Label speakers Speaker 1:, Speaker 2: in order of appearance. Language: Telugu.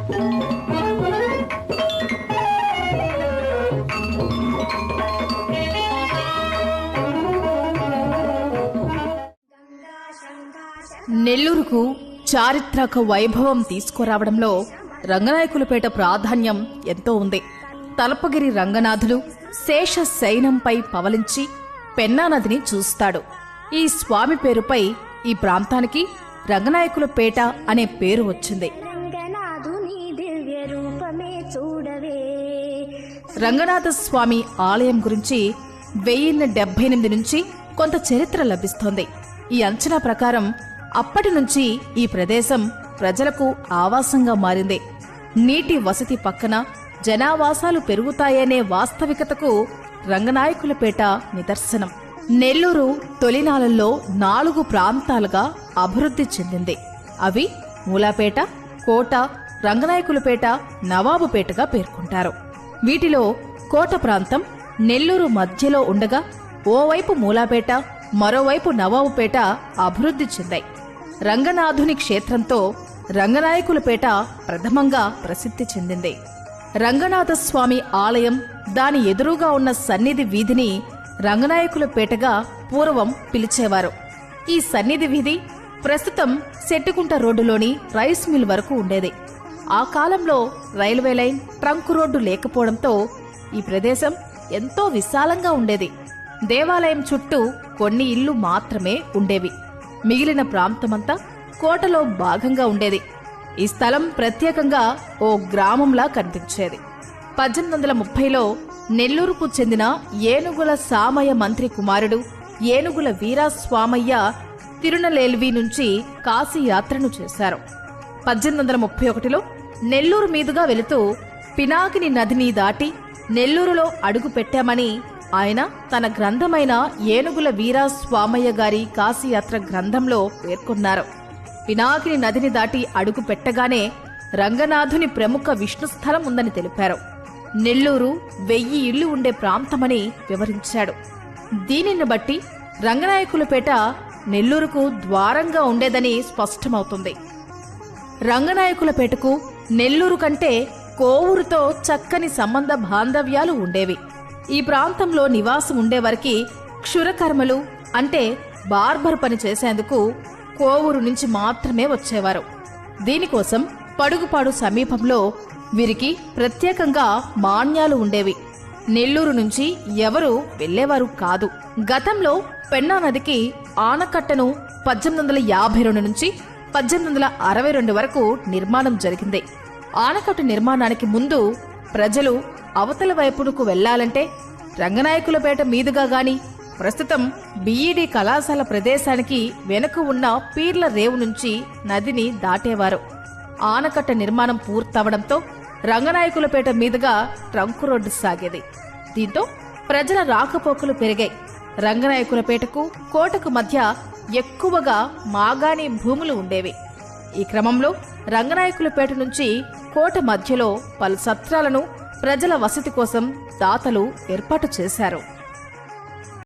Speaker 1: నెల్లూరుకు చారిత్రక వైభవం తీసుకురావడంలో రంగనాయకులపేట ప్రాధాన్యం ఎంతో ఉంది. తలపగిరి రంగనాథుడు శేష శయనంపై పవలించి పెన్నా నదిని చూస్తాడు. ఈ స్వామి పేరుపై ఈ ప్రాంతానికి రంగనాయకులపేట అనే పేరు వచ్చింది. రంగనాథ స్వామి ఆలయం గురించి 1078 నుంచి కొంత చరిత్ర లభిస్తోంది. ఈ అంచనా ప్రకారం అప్పటి నుంచి ఈ ప్రదేశం ప్రజలకు ఆవాసంగా మారింది. నీటి వసతి పక్కన జనావాసాలు పెరుగుతాయనే వాస్తవికతకు రంగనాయకులపేట నిదర్శనం. నెల్లూరు తొలినాళ్లలో 4 ప్రాంతాలుగా అభివృద్ధి చెందింది. అవి మూలాపేట, కోట, రంగనాయకులపేట, నవాబుపేటగా పేర్కొంటారు. వీటిలో కోట ప్రాంతం నెల్లూరు మధ్యలో ఉండగా ఓవైపు మూలాపేట, మరోవైపు నవాబుపేట అభివృద్ధి చెందాయి. రంగనాథుని క్షేత్రంతో రంగనాయకులపేట ప్రథమంగా ప్రసిద్ధి చెందింది. రంగనాథస్వామి ఆలయం, దాని ఎదురుగా ఉన్న సన్నిధి వీధిని రంగనాయకులపేటగా పూర్వం పిలిచేవారు. ఈ సన్నిధి వీధి ప్రస్తుతం సెట్టికుంట రోడ్డులోని రైస్ మిల్ వరకు ఉండేది. ఆ కాలంలో రైల్వే లైన్, ట్రంక్ రోడ్డు లేకపోవడంతో ఈ ప్రదేశం ఎంతో విశాలంగా ఉండేది. దేవాలయం చుట్టూ కొన్ని ఇళ్లు మాత్రమే ఉండేవి. మిగిలిన ప్రాంతమంతా కోటలో భాగంగా ఉండేది. ఈ స్థలం ప్రత్యేకంగా ఓ గ్రామంలా కనిపించేది. 1830లో నెల్లూరుకు చెందిన ఏనుగుల సామయ్య మంత్రి కుమారుడు ఏనుగుల వీరాస్వామయ్య తిరునలేల్వి నుంచి కాశీయాత్రను చేశారు. 1831లో నెల్లూరు మీదుగా వెళుతూ పినాకిని నదిని దాటి నెల్లూరులో అడుగు పెట్టామని ఆయన తన గ్రంథమైన ఏనుగుల వీరాస్వామయ్య గారి కాశీయాత్ర గ్రంథంలో పేర్కొన్నారు. పినాకిని నదిని దాటి అడుగు పెట్టగానే రంగనాథుని ప్రముఖ విష్ణుస్థలం ఉందని తెలిపారు. నెల్లూరు 1000 ఇళ్లు ఉండే ప్రాంతమని వివరించాడు. దీనిని బట్టి రంగనాయకులపేట నెల్లూరుకు ద్వారంగా ఉండేదని స్పష్టమవుతుంది. రంగనాయకులపేటకు నెల్లూరు కంటే కోవూరుతో చక్కని సంబంధ బాంధవ్యాలు ఉండేవి. ఈ ప్రాంతంలో నివాసం ఉండేవారికి క్షురకర్మలు అంటే బార్బర్ పని చేసేందుకు కోవూరు నుంచి మాత్రమే వచ్చేవారు. దీనికోసం పడుగుపాడు సమీపంలో వీరికి ప్రత్యేకంగా మాన్యాలు ఉండేవి. నెల్లూరు నుంచి ఎవరూ వెళ్లేవారు కాదు. గతంలో పెన్నా నదికి ఆనకట్టను 1852 నుంచి 1862 వరకు నిర్మాణం జరిగింది. ఆనకట్ట నిర్మాణానికి ముందు ప్రజలు అవతల వైపునకు వెళ్లాలంటే రంగనాయకులపేట మీదుగా గాని, ప్రస్తుతం బిఈడి కళాశాల ప్రదేశానికి వెనుక ఉన్న పీర్ల రేవు నుంచి నదిని దాటేవారు. ఆనకట్ట నిర్మాణం పూర్తవడంతో రంగనాయకులపేట మీదుగా ట్రంక్ రోడ్డు సాగేది. దీంతో ప్రజల రాకపోకలు పెరిగాయి. రంగనాయకులపేటకు కోటకు మధ్య ఎక్కువగా మాగాణి భూములు ఉండేవి. ఈ క్రమంలో రంగనాయకులపేట నుంచి కోట మధ్యలో పలు సత్రాలను ప్రజల వసతి కోసం దాతలు ఏర్పాటు చేశారు.